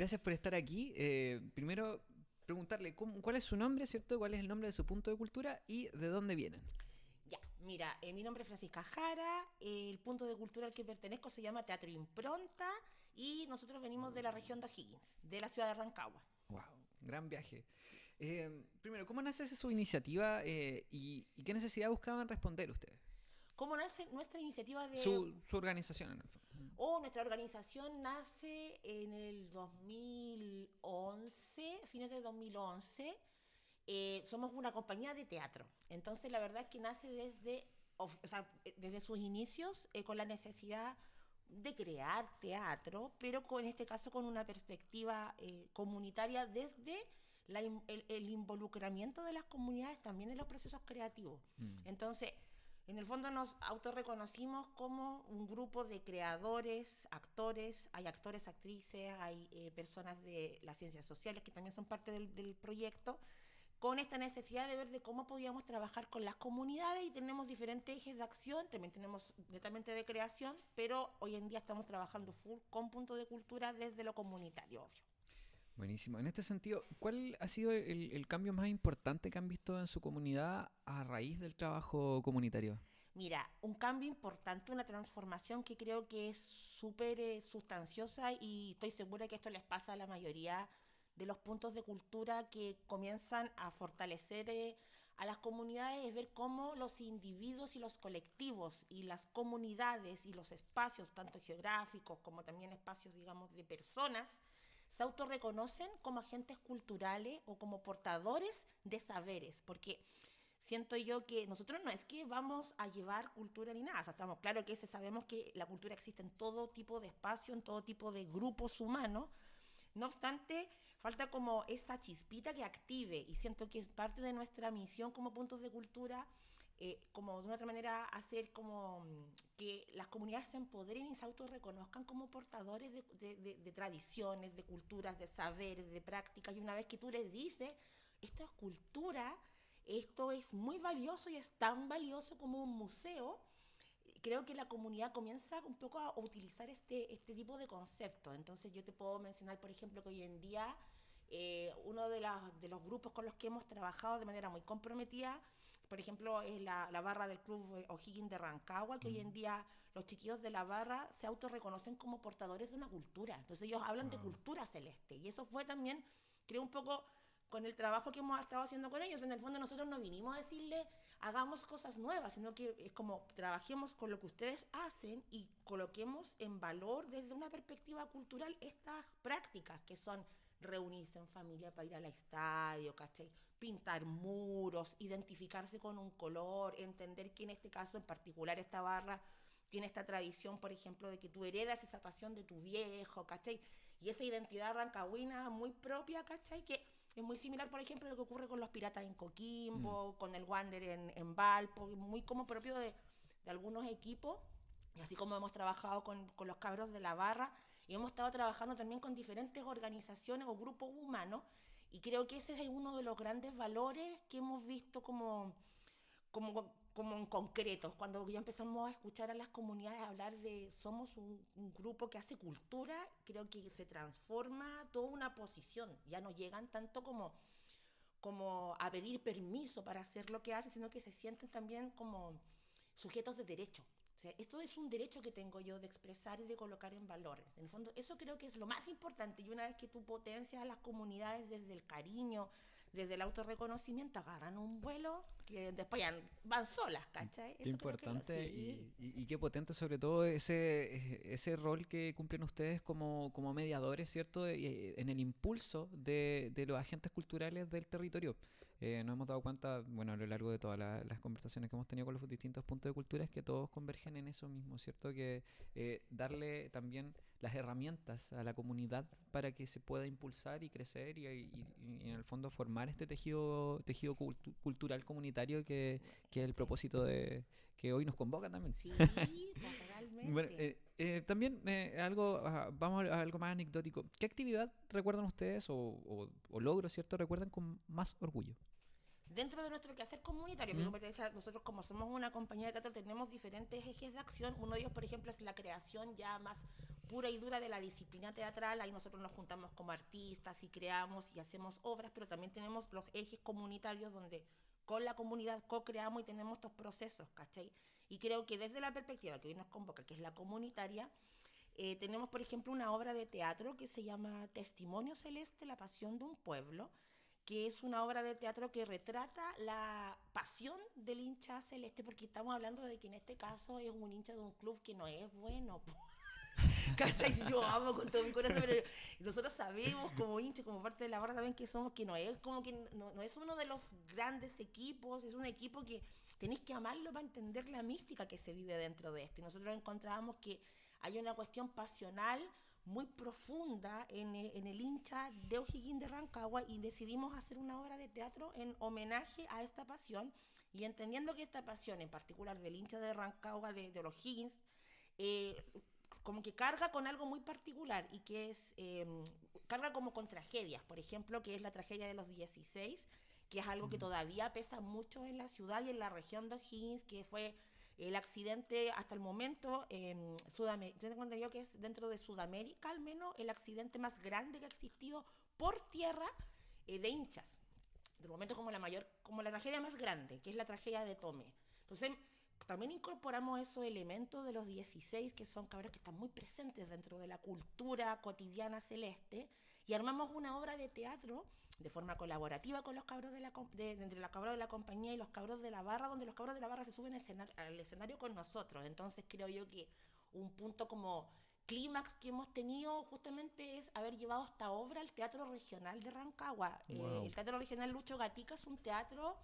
Gracias por estar aquí. Primero, preguntarle cuál es su nombre, ¿cierto? ¿Cuál es el nombre de su punto de cultura y de dónde vienen? Ya, mira, mi nombre es Francisca Jara, el punto de cultura al que pertenezco se llama Teatro Impronta y nosotros venimos de la región de O'Higgins, de la ciudad de Rancagua. Wow, gran viaje. Sí. Primero, ¿cómo nace su iniciativa y qué necesidad buscaban responder ustedes? ¿Cómo nace nuestra iniciativa de... Su organización, en el fondo. Nuestra organización nace en el 2011, fines de 2011. Somos una compañía de teatro. Entonces, la verdad es que nace desde sus inicios con la necesidad de crear teatro, pero en este caso con una perspectiva comunitaria desde el involucramiento de las comunidades también en los procesos creativos. Mm. Entonces, en el fondo nos autorreconocimos como un grupo de creadores, actores, hay actores, actrices, hay personas de las ciencias sociales que también son parte del proyecto, con esta necesidad de ver de cómo podíamos trabajar con las comunidades y tenemos diferentes ejes de acción, también tenemos netamente de creación, pero hoy en día estamos trabajando full con punto de cultura desde lo comunitario, obvio. Buenísimo. En este sentido, ¿cuál ha sido el cambio más importante que han visto en su comunidad a raíz del trabajo comunitario? Mira, un cambio importante, una transformación que creo que es súper sustanciosa y estoy segura que esto les pasa a la mayoría de los puntos de cultura que comienzan a fortalecer a las comunidades, es ver cómo los individuos y los colectivos y las comunidades y los espacios, tanto geográficos como también espacios, digamos, de personas, se autorreconocen como agentes culturales o como portadores de saberes, porque siento yo que nosotros no es que vamos a llevar cultura ni nada, o sea, estamos claro que sabemos que la cultura existe en todo tipo de espacio, en todo tipo de grupos humanos. No obstante, falta como esa chispita que active y siento que es parte de nuestra misión como puntos de cultura, como de una otra manera hacer como que las comunidades se empoderen y se autorreconozcan como portadores de tradiciones, de culturas, de saberes, de prácticas. Y una vez que tú les dices, esto es cultura, esto es muy valioso y es tan valioso como un museo, creo que la comunidad comienza un poco a utilizar este tipo de conceptos. Entonces yo te puedo mencionar, por ejemplo, que hoy en día uno de los grupos con los que hemos trabajado de manera muy comprometida, por ejemplo, es la barra del Club O'Higgins de Rancagua, que hoy en día los chiquillos de la barra se autorreconocen como portadores de una cultura. Entonces ellos hablan de Wow. cultura celeste. Y eso fue también, creo, un poco con el trabajo que hemos estado haciendo con ellos. En el fondo nosotros no vinimos a decirle hagamos cosas nuevas, sino que es como trabajemos con lo que ustedes hacen y coloquemos en valor desde una perspectiva cultural estas prácticas que son reunirse en familia para ir al estadio, ¿cachai? Pintar muros, identificarse con un color, entender que en este caso en particular esta barra tiene esta tradición, por ejemplo, de que tú heredas esa pasión de tu viejo, ¿cachai? Y esa identidad rancagüina muy propia, ¿cachai? Que es muy similar, por ejemplo, a lo que ocurre con los piratas en Mm. Coquimbo, con el Wander en Valpo, muy como propio de algunos equipos. Y así como hemos trabajado con los cabros de la barra, y hemos estado trabajando también con diferentes organizaciones o grupos humanos, y creo que ese es uno de los grandes valores que hemos visto como en concreto, cuando ya empezamos a escuchar a las comunidades hablar de somos un grupo que hace cultura, creo que se transforma toda una posición, ya no llegan tanto como a pedir permiso para hacer lo que hacen, sino que se sienten también como sujetos de derecho. O sea, esto es un derecho que tengo yo de expresar y de colocar en valores. En el fondo, eso creo que es lo más importante. Y una vez que tú potencias a las comunidades desde el cariño, desde el autorreconocimiento, agarran un vuelo que después ya van solas, ¿cachai? Qué Eso creo que lo importante sí. y qué potente sobre todo ese rol que cumplen ustedes como mediadores, ¿cierto? En el impulso de los agentes culturales del territorio. Nos hemos dado cuenta, bueno, a lo largo de todas las conversaciones que hemos tenido con los distintos puntos de cultura, es que todos convergen en eso mismo, ¿cierto? Que darle también las herramientas a la comunidad para que se pueda impulsar y crecer y en el fondo formar este tejido cultural comunitario que es el Sí, propósito de que hoy nos convoca también. sí, Bueno, totalmente. también vamos a algo más anecdótico. ¿Qué actividad recuerdan ustedes o logro, cierto, recuerdan con más orgullo? Dentro de nuestro quehacer comunitario, que ¿Mm? como te decía, nosotros como somos una compañía de teatro tenemos diferentes ejes de acción. Uno de ellos, por ejemplo, es la creación ya más pura y dura de la disciplina teatral. Ahí nosotros nos juntamos como artistas y creamos y hacemos obras, pero también tenemos los ejes comunitarios donde con la comunidad co-creamos y tenemos estos procesos, ¿cachai? Y creo que desde la perspectiva que hoy nos convoca, que es la comunitaria, tenemos, por ejemplo, una obra de teatro que se llama Testimonio Celeste, la pasión de un pueblo, que es una obra de teatro que retrata la pasión del hincha celeste, porque estamos hablando de que en este caso es un hincha de un club que no es bueno, ¿cachai? Yo amo con todo mi corazón, pero nosotros sabemos como hinchas, como parte de la barra también que somos, que no es como que no es uno de los grandes equipos, es un equipo que tenéis que amarlo para entender la mística que se vive dentro de esto. Y nosotros encontrábamos que hay una cuestión pasional muy profunda en el hincha de O'Higgins de Rancagua, y decidimos hacer una obra de teatro en homenaje a esta pasión, y entendiendo que esta pasión, en particular del hincha de Rancagua, de O'Higgins, como que carga con algo muy particular, y que es, carga como con tragedias, por ejemplo, que es la tragedia de los 16, que es algo que todavía pesa mucho en la ciudad y en la región de O'Higgins, que fue el accidente hasta el momento, tengo entendido que es dentro de Sudamérica al menos, el accidente más grande que ha existido por tierra de hinchas. De momento como la tragedia más grande, que es la tragedia de Tome. Entonces, también incorporamos esos elementos de los 16, que son cabros que están muy presentes dentro de la cultura cotidiana celeste, y armamos una obra de teatro de forma colaborativa con los cabros entre los cabros de la compañía y los cabros de la barra, donde los cabros de la barra se suben al escenario con nosotros. Entonces creo yo que un punto como clímax que hemos tenido justamente es haber llevado esta obra al Teatro Regional de Rancagua. Wow. El Teatro Regional Lucho Gatica es un teatro,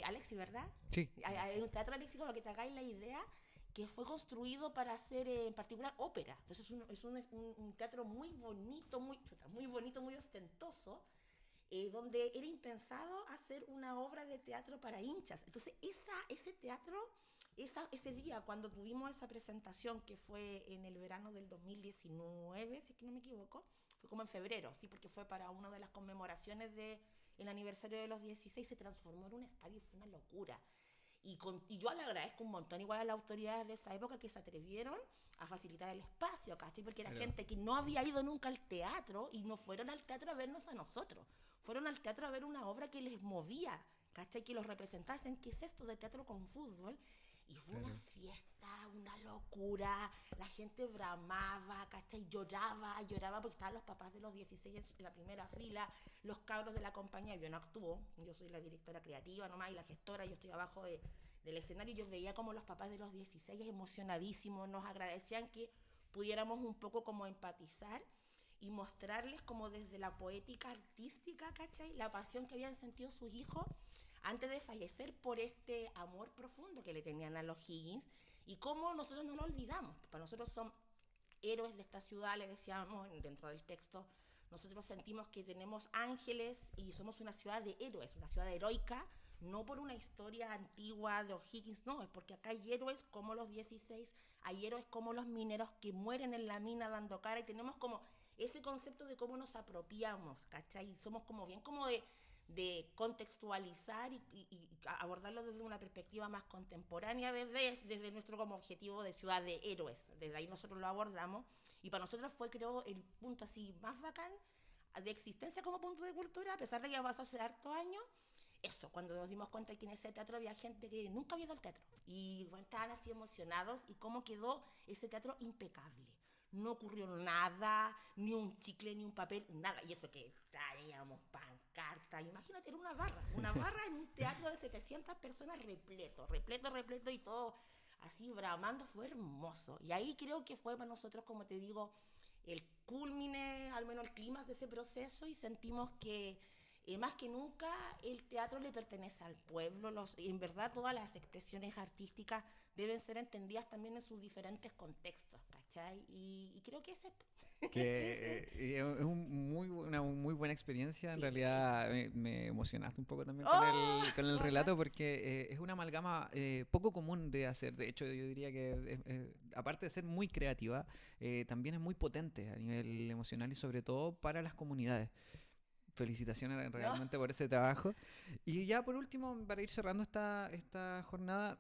Alexi, ¿verdad? Sí. Hay un teatro, Alexi, para que te hagáis la idea, que fue construido para hacer en particular ópera. Entonces es un teatro muy bonito, muy ostentoso, donde era impensado hacer una obra de teatro para hinchas. Entonces ese teatro, ese día cuando tuvimos esa presentación, que fue en el verano del 2019, si es que no me equivoco, fue como en febrero, sí, porque fue para una de las conmemoraciones del aniversario de los 16, se transformó en un estadio, fue una locura. Y yo le agradezco un montón igual a las autoridades de esa época que se atrevieron a facilitar el espacio, ¿cachai? Porque era gente que no había ido nunca al teatro, y no fueron al teatro a vernos a nosotros, fueron al teatro a ver una obra que les movía, ¿cachai? Que los representasen, ¿qué es esto de teatro con fútbol? Y fue una fiesta, una locura, la gente bramaba, ¿cachai? Lloraba porque estaban los papás de los 16 en la primera fila, los cabros de la compañía. Yo no actúo, yo soy la directora creativa nomás y la gestora, yo estoy abajo del escenario, y yo veía como los papás de los 16 emocionadísimos nos agradecían que pudiéramos un poco como empatizar y mostrarles como desde la poética artística, ¿cachai? La pasión que habían sentido sus hijos antes de fallecer por este amor profundo que le tenían a los Higgins, y cómo nosotros no lo olvidamos. Para nosotros son héroes de esta ciudad, le decíamos dentro del texto. Nosotros sentimos que tenemos ángeles y somos una ciudad de héroes, una ciudad heroica, no por una historia antigua de O'Higgins, no, es porque acá hay héroes como los 16, hay héroes como los mineros que mueren en la mina dando cara, y tenemos como ese concepto de cómo nos apropiamos, ¿cachai? Somos como bien como de contextualizar y abordarlo desde una perspectiva más contemporánea, desde nuestro como objetivo de ciudad de héroes. Desde ahí nosotros lo abordamos, y para nosotros fue, creo, el punto así más bacán de existencia como punto de cultura, a pesar de que ya pasó hace hartos años. Eso, cuando nos dimos cuenta que en ese teatro había gente que nunca había ido al teatro, y bueno, estaban así emocionados, y cómo quedó ese teatro impecable. No ocurrió nada, ni un chicle, ni un papel, nada. Y eso que traíamos pancarta, imagínate, era una barra en un teatro de 700 personas repleto, y todo así bramando, fue hermoso. Y ahí creo que fue para nosotros, como te digo, el culmine, al menos el clímax de ese proceso, y sentimos que más que nunca el teatro le pertenece al pueblo, y en verdad todas las expresiones artísticas deben ser entendidas también en sus diferentes contextos, ¿cachai? Y creo que ese que es una muy buena experiencia. En sí. realidad me emocionaste un poco también con el bacán. relato, porque es una amalgama poco común de hacer. De hecho, yo diría que aparte de ser muy creativa, también es muy potente a nivel emocional, y sobre todo para las comunidades. Felicitaciones realmente por ese trabajo. Y ya por último, para ir cerrando esta jornada,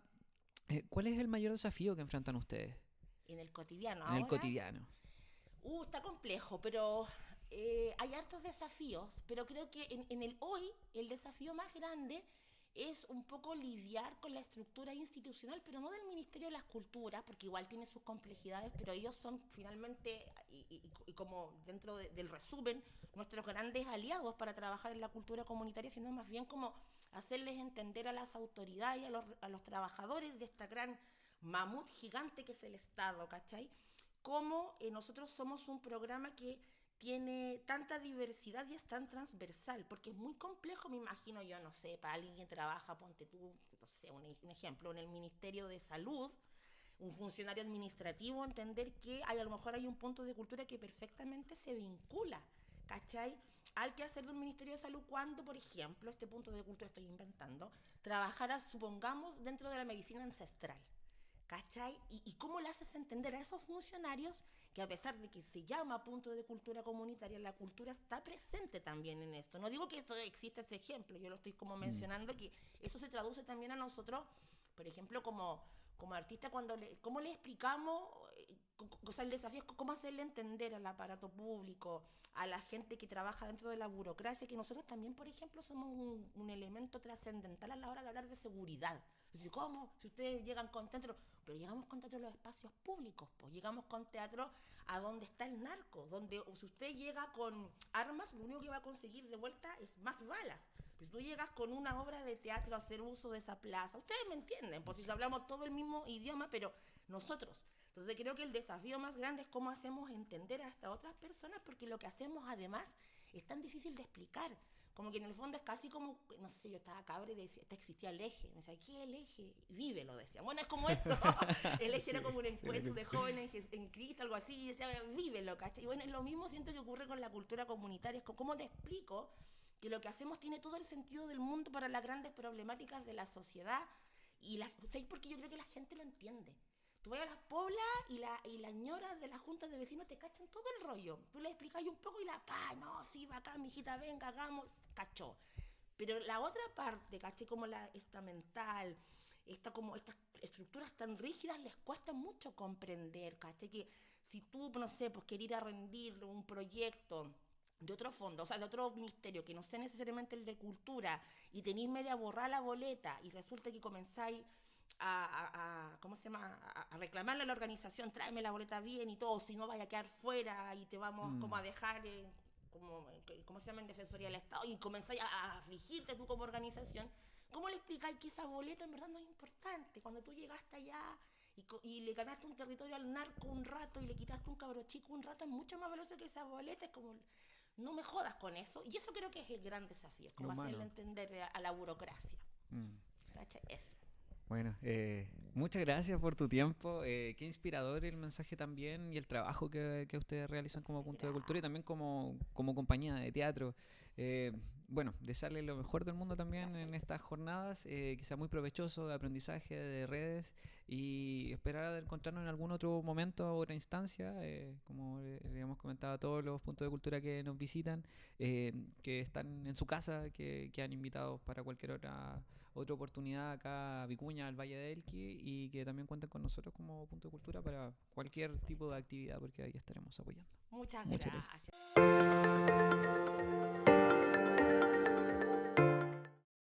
¿cuál es el mayor desafío que enfrentan ustedes En el cotidiano en el ahora, cotidiano? Está complejo, pero hay hartos desafíos, pero creo que en el hoy el desafío más grande es un poco lidiar con la estructura institucional, pero no del Ministerio de las Culturas, porque igual tiene sus complejidades, pero ellos son finalmente, y como dentro del resumen, nuestros grandes aliados para trabajar en la cultura comunitaria, sino más bien como hacerles entender a las autoridades y a los trabajadores de esta gran mamut gigante que es el Estado, ¿cachai? Cómo nosotros somos un programa que tiene tanta diversidad y es tan transversal, porque es muy complejo, me imagino yo, no sé, para alguien que trabaja, ponte tú, no sé, un ejemplo, en el Ministerio de Salud, un funcionario administrativo, entender que a lo mejor hay un punto de cultura que perfectamente se vincula, ¿cachai? Al que hacer de un Ministerio de Salud cuando, por ejemplo, este punto de cultura estoy inventando, trabajara, supongamos, dentro de la medicina ancestral. ¿Cachai? ¿Y cómo le haces entender a esos funcionarios que a pesar de que se llama punto de cultura comunitaria, la cultura está presente también en esto? No digo que esto exista ese ejemplo, yo lo estoy como mencionando, que eso se traduce también a nosotros, por ejemplo, como artista, cómo le explicamos, o sea, el desafío es cómo hacerle entender al aparato público, a la gente que trabaja dentro de la burocracia, que nosotros también, por ejemplo, somos un elemento trascendental a la hora de hablar de seguridad. Entonces, ¿cómo? Si ustedes llegan con teatro, pero llegamos con teatro a los espacios públicos, pues llegamos con teatro a donde está el narco, donde si usted llega con armas, lo único que va a conseguir de vuelta es más balas. Si tú llegas con una obra de teatro a hacer uso de esa plaza, ustedes me entienden, pues si hablamos todo el mismo idioma, pero nosotros. Entonces creo que el desafío más grande es cómo hacemos entender a estas otras personas, porque lo que hacemos además es tan difícil de explicar. Como que en el fondo es casi como, no sé, yo estaba cabra y decía, existía el eje. Me decía, ¿qué es el eje? Vive, lo decía. Bueno, es como eso. El eje sí, era como un encuentro de jóvenes en Cristo, algo así, y decía, vívelo, ¿cachai? Y bueno, es lo mismo siento que ocurre con la cultura comunitaria. Es como, ¿cómo te explico que lo que hacemos tiene todo el sentido del mundo para las grandes problemáticas de la sociedad? ¿Sabes? Porque yo creo que la gente lo entiende. Tú vas a las poblas y las ñoras de la junta de vecinos te cachan todo el rollo. Tú le explicas un poco y no, sí, va acá, mijita, venga, hagamos, cachó. Pero la otra parte, caché, como la estamental, estas estructuras tan rígidas les cuesta mucho comprender, caché, que si tú, no sé, pues querés ir a rendir un proyecto de otro fondo, o sea, de otro ministerio, que no sea necesariamente el de cultura, y tenéis media borrada la boleta, y resulta que comenzáis ¿cómo se llama? A reclamarle a la organización, tráeme la boleta bien y todo, si no vaya a quedar fuera y te vamos como a dejar ¿cómo se llama? En Defensoría del Estado, y comenzáis a afligirte tú como organización. ¿Cómo le explicáis que esa boleta en verdad no es importante? Cuando tú llegaste allá y le ganaste un territorio al narco un rato y le quitaste un cabro chico un rato, es mucho más valioso que esa boleta, es como, no me jodas con eso. Y eso creo que es el gran desafío, es como hacerle entender a la burocracia. ¿Cacha? Eso. Bueno, muchas gracias por tu tiempo. Qué inspirador el mensaje también y el trabajo que ustedes realizan como Punto de Cultura y también como compañía de teatro. Bueno, desearles lo mejor del mundo también en estas jornadas, que sea muy provechoso de aprendizaje, de redes, y esperar encontrarnos en algún otro momento o otra instancia, como le hemos comentado a todos los puntos de cultura que nos visitan, que están en su casa, que han invitado para cualquier otra oportunidad acá a Vicuña, al Valle de Elqui, y que también cuenten con nosotros como Punto de Cultura para cualquier tipo de actividad, porque ahí estaremos apoyando. Muchas Muchas gracias. gracias.